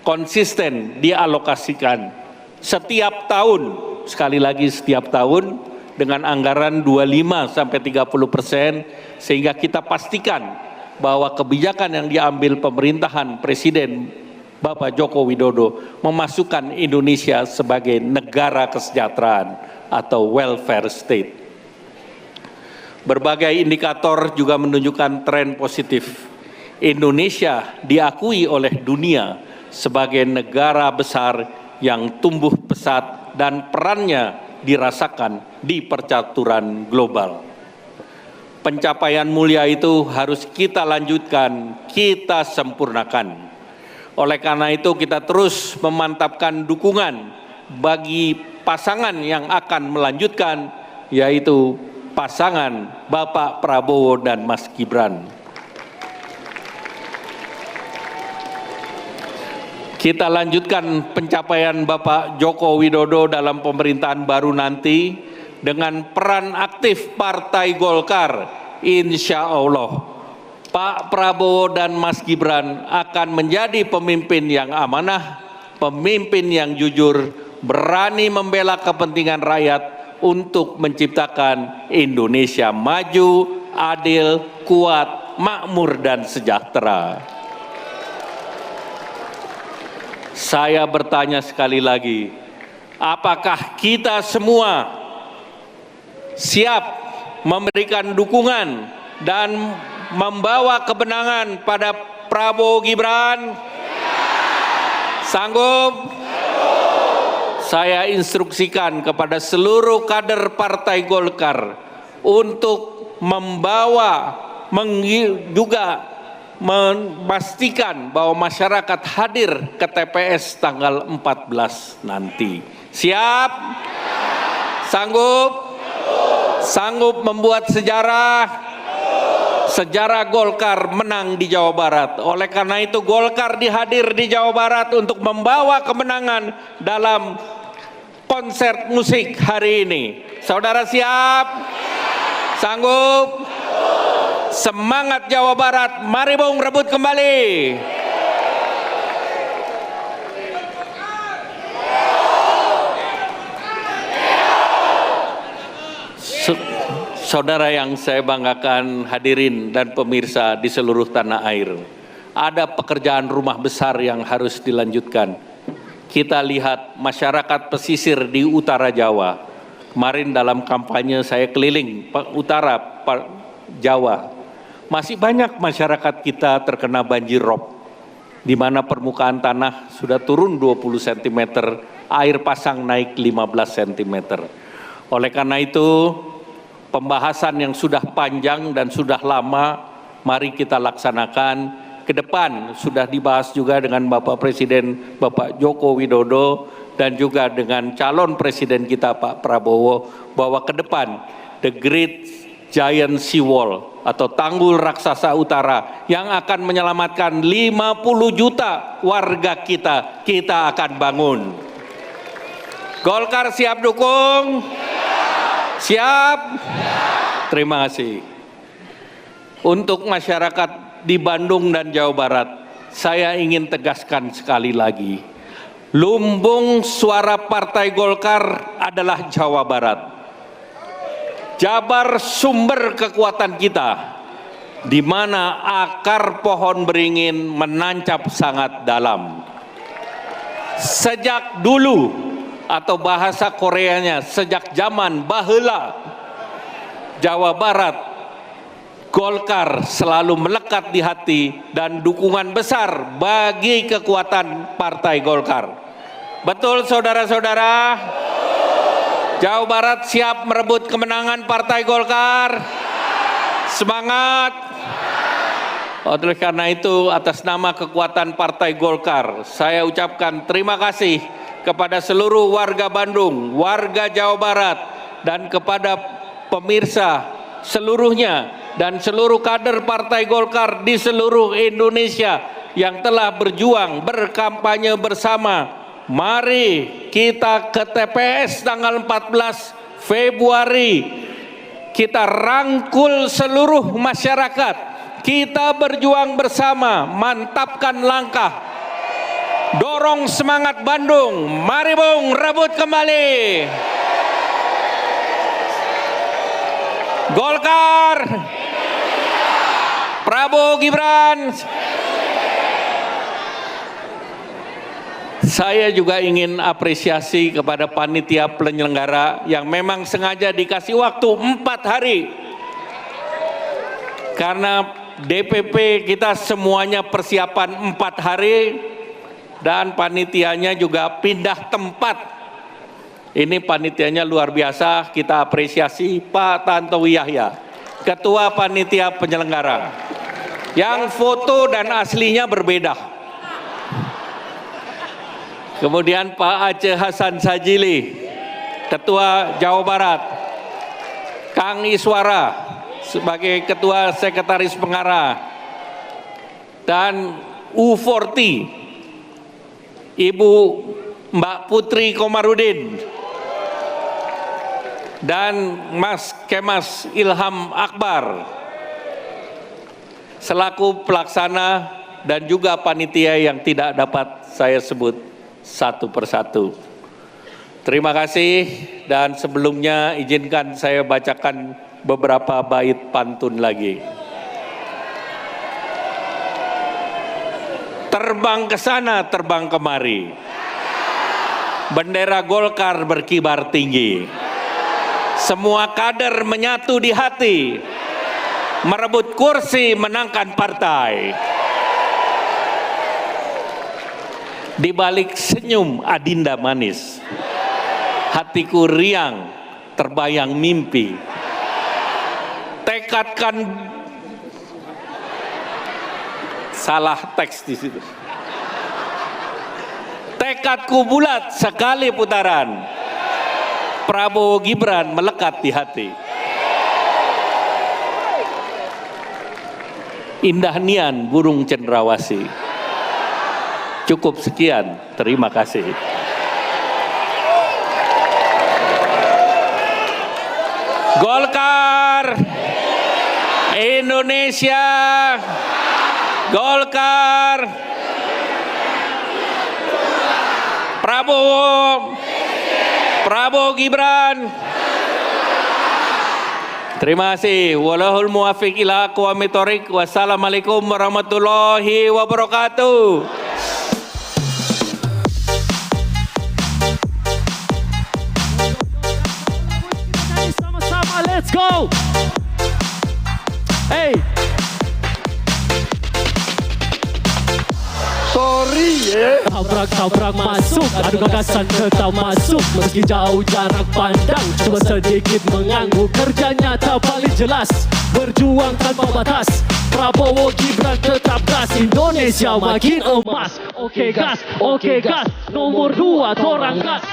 konsisten dialokasikan setiap tahun, sekali lagi setiap tahun, dengan anggaran 25-30%, sehingga kita pastikan bahwa kebijakan yang diambil pemerintahan Presiden Bapak Joko Widodo memasukkan Indonesia sebagai negara kesejahteraan atau welfare state. Berbagai indikator juga menunjukkan tren positif. Indonesia diakui oleh dunia sebagai negara besar yang tumbuh pesat dan perannya dirasakan di percaturan global. Pencapaian mulia itu harus kita lanjutkan, kita sempurnakan. Oleh karena itu kita terus memantapkan dukungan bagi pasangan yang akan melanjutkan, yaitu pasangan Bapak Prabowo dan Mas Gibran. Kita lanjutkan pencapaian Bapak Joko Widodo dalam pemerintahan baru nanti dengan peran aktif Partai Golkar. Insya Allah Pak Prabowo dan Mas Gibran akan menjadi pemimpin yang amanah, pemimpin yang jujur, berani membela kepentingan rakyat untuk menciptakan Indonesia maju, adil, kuat, makmur, dan sejahtera. Saya bertanya sekali lagi, apakah kita semua siap memberikan dukungan dan membawa kemenangan pada Prabowo Gibran? Sanggup? Saya instruksikan kepada seluruh kader Partai Golkar untuk membawa, juga memastikan bahwa masyarakat hadir ke TPS tanggal 14 nanti. Siap? Sanggup? Sanggup membuat sejarah? Sejarah Golkar menang di Jawa Barat. Oleh karena itu Golkar dihadir di Jawa Barat untuk membawa kemenangan dalam konser musik hari ini. Saudara siap? Sanggup? Semangat Jawa Barat, mari Bung rebut kembali. Saudara yang saya banggakan, hadirin dan pemirsa di seluruh tanah air, ada pekerjaan rumah besar yang harus dilanjutkan. Kita lihat masyarakat pesisir di utara Jawa. Kemarin dalam kampanye saya keliling utara Jawa. Masih banyak masyarakat kita terkena banjir rob, di mana permukaan tanah sudah turun 20 cm, air pasang naik 15 cm. Oleh karena itu, pembahasan yang sudah panjang dan sudah lama, mari kita laksanakan. Ke depan sudah dibahas juga dengan Bapak Presiden, Bapak Joko Widodo, dan juga dengan calon Presiden kita Pak Prabowo, bahwa ke depan The Great Giant Sea Wall atau Tanggul Raksasa Utara yang akan menyelamatkan 50 juta warga kita akan bangun. Golkar siap dukung? Siap? Terima kasih. Untuk masyarakat di Bandung dan Jawa Barat, saya ingin tegaskan sekali lagi, lumbung suara Partai Golkar adalah Jawa Barat. Jabar sumber kekuatan kita, di mana akar pohon beringin menancap sangat dalam. Sejak dulu, atau bahasa Koreanya, sejak zaman baheula, Jawa Barat, Golkar selalu melekat di hati dan dukungan besar bagi kekuatan Partai Golkar. Betul saudara-saudara? Jawa Barat siap merebut kemenangan Partai Golkar? Semangat! Oleh karena itu, atas nama kekuatan Partai Golkar, saya ucapkan terima kasih kepada seluruh warga Bandung, warga Jawa Barat, dan kepada pemirsa seluruhnya, dan seluruh kader Partai Golkar di seluruh Indonesia yang telah berjuang, berkampanye bersama. Mari kita ke TPS tanggal 14 Februari. Kita rangkul seluruh masyarakat. Kita berjuang bersama, mantapkan langkah. Dorong semangat Bandung. Mari Bung, rebut kembali. Golkar, Prabowo Gibran. Saya juga ingin apresiasi kepada panitia penyelenggara yang memang sengaja dikasih waktu 4 hari. Karena DPP kita semuanya persiapan 4 hari dan panitianya juga pindah tempat. Ini panitianya luar biasa, kita apresiasi Pak Tantowi Yahya, Ketua Panitia Penyelenggara. Yang foto dan aslinya berbeda. Kemudian Pak Aceh Hasan Sajili, Ketua Jawa Barat. Kang Iswara sebagai Ketua Sekretaris Pengarah. Dan U40, Ibu Mbak Putri Komarudin. Dan Mas Kemas Ilham Akbar selaku pelaksana dan juga panitia yang tidak dapat saya sebut satu persatu. Terima kasih, dan sebelumnya izinkan saya bacakan beberapa bait pantun lagi. Terbang ke sana, terbang kemari. Bendera Golkar berkibar tinggi. Semua kader menyatu di hati, merebut kursi, menangkan partai. Di balik senyum adinda manis, hatiku riang, terbayang mimpi. Tekadkan, salah teks di situ. Tekadku bulat sekali putaran. Prabowo Gibran melekat di hati. Indah nian burung cendrawasih. Cukup sekian, terima kasih. Golkar, Indonesia, Golkar, Prabowo Gibran. Terima kasih. Wallahul muwaffiq ila aqwamit thoriq. Wassalamualaikum warahmatullahi wabarakatuh. Sama-sama, let's go. Hey. Sorry ya. Tabrak masuk, adu gagasan tetap masuk. Meski jauh jarak pandang, cuma sedikit mengganggu. Kerja nyata paling jelas, berjuang tanpa batas. Prabowo Gibran tetap gas, Indonesia makin emas. Oke gas, nomor 2 torang gas.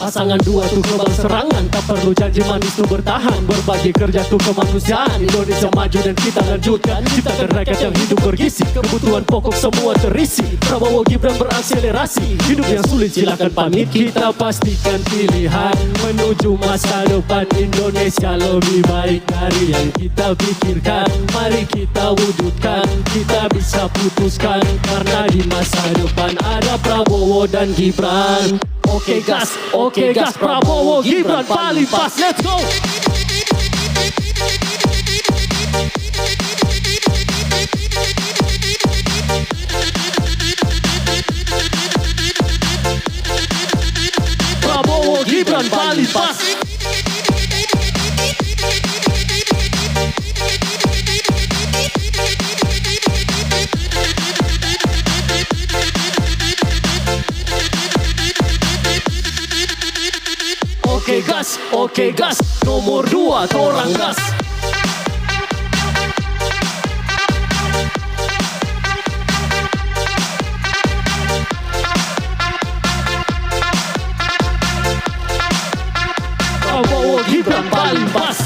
Pasangan dua tuh kebal serangan, tak perlu janji manis tuh bertahan. Berbagi kerja tuh kemanusiaan, Indonesia maju dan kita lanjutkan. Ciptakan rakyat yang hidup bergizi, kebutuhan pokok semua terisi. Prabowo Gibran berakselerasi, hidup yang sulit silakan pamit. Kita pastikan pilihan menuju masa depan Indonesia lebih baik dari yang kita pikirkan. Mari kita wujudkan, kita bisa putuskan, karena di masa depan ada Prabowo dan Gibran. Oke gas, Prabowo Gibran paling pas, let's go. Prabowo Gibran paling pas. Oke gas, nomor 2 torang gas. Prabowo Gibran paling pas.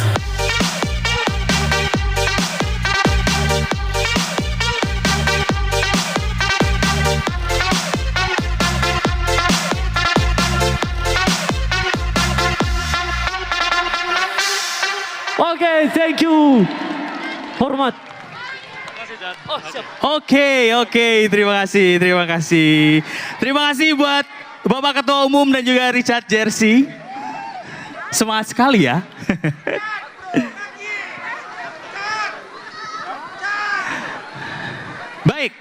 Oke, thank you. Hormat. Oke, terima kasih. Terima kasih buat Bapak Ketua Umum dan juga Richard Jersey. Semangat sekali ya. Baik.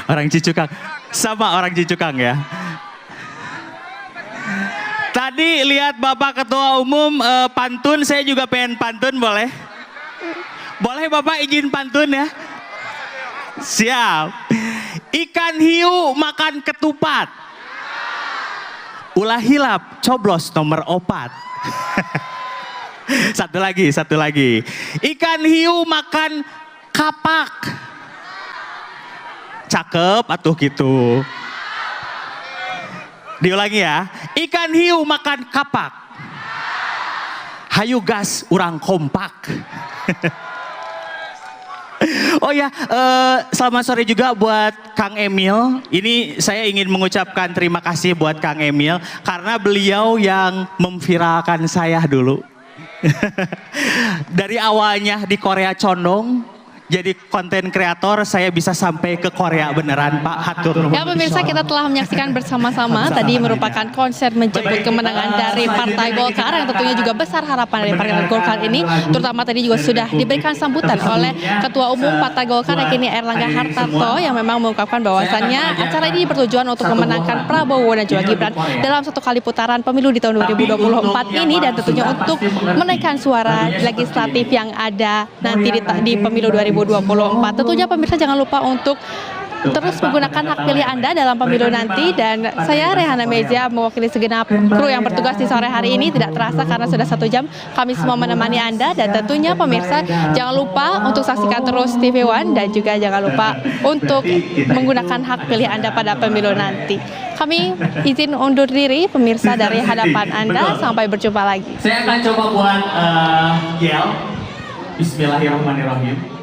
Orang Cicukang. Sama orang Cicukang ya. Tadi lihat Bapak Ketua Umum pantun, saya juga pengen pantun, boleh? Boleh Bapak izin pantun ya? Siap. Ikan hiu makan ketupat. Ulah hilap coblos nomor 4. Satu lagi. Ikan hiu makan kapak. Cakep atuh gitu. Diulangi ya. Ikan hiu makan kapak. Hayu gas urang kompak. Oh ya, selamat sore juga buat Kang Emil. Ini saya ingin mengucapkan terima kasih buat Kang Emil karena beliau yang memviralkan saya dulu. Dari awalnya di Korea Condong, jadi konten kreator, saya bisa sampai ke Korea beneran Pak. Hatur nuhun. Ya pemirsa, kita telah menyaksikan bersama-sama tadi merupakan konser menjemput kemenangan dari Partai Golkar yang tentunya juga besar harapan dari Partai Golkar ini, terutama tadi juga sudah diberikan sambutan oleh Ketua Umum Partai Golkar yakni Erlangga Hartarto yang memang mengungkapkan bahwasannya acara ini bertujuan untuk memenangkan Prabowo dan juga Gibran dalam satu kali putaran pemilu di tahun 2024 ini dan tentunya untuk menaikkan suara legislatif yang ada nanti di pemilu 2024. Tentunya pemirsa jangan lupa untuk terus menggunakan hak pilih Anda dalam pemilu nanti dan saya Rehana Mezia mewakili segenap kru yang bertugas di sore hari ini tidak terasa karena sudah 1 jam kami semua menemani Anda dan tentunya pemirsa jangan lupa untuk saksikan terus TV One dan juga jangan lupa untuk menggunakan hak pilih Anda pada pemilu nanti. Kami izin undur diri pemirsa dari hadapan Anda, sampai berjumpa lagi. Saya akan coba buat Yel. Bismillahirrahmanirrahim.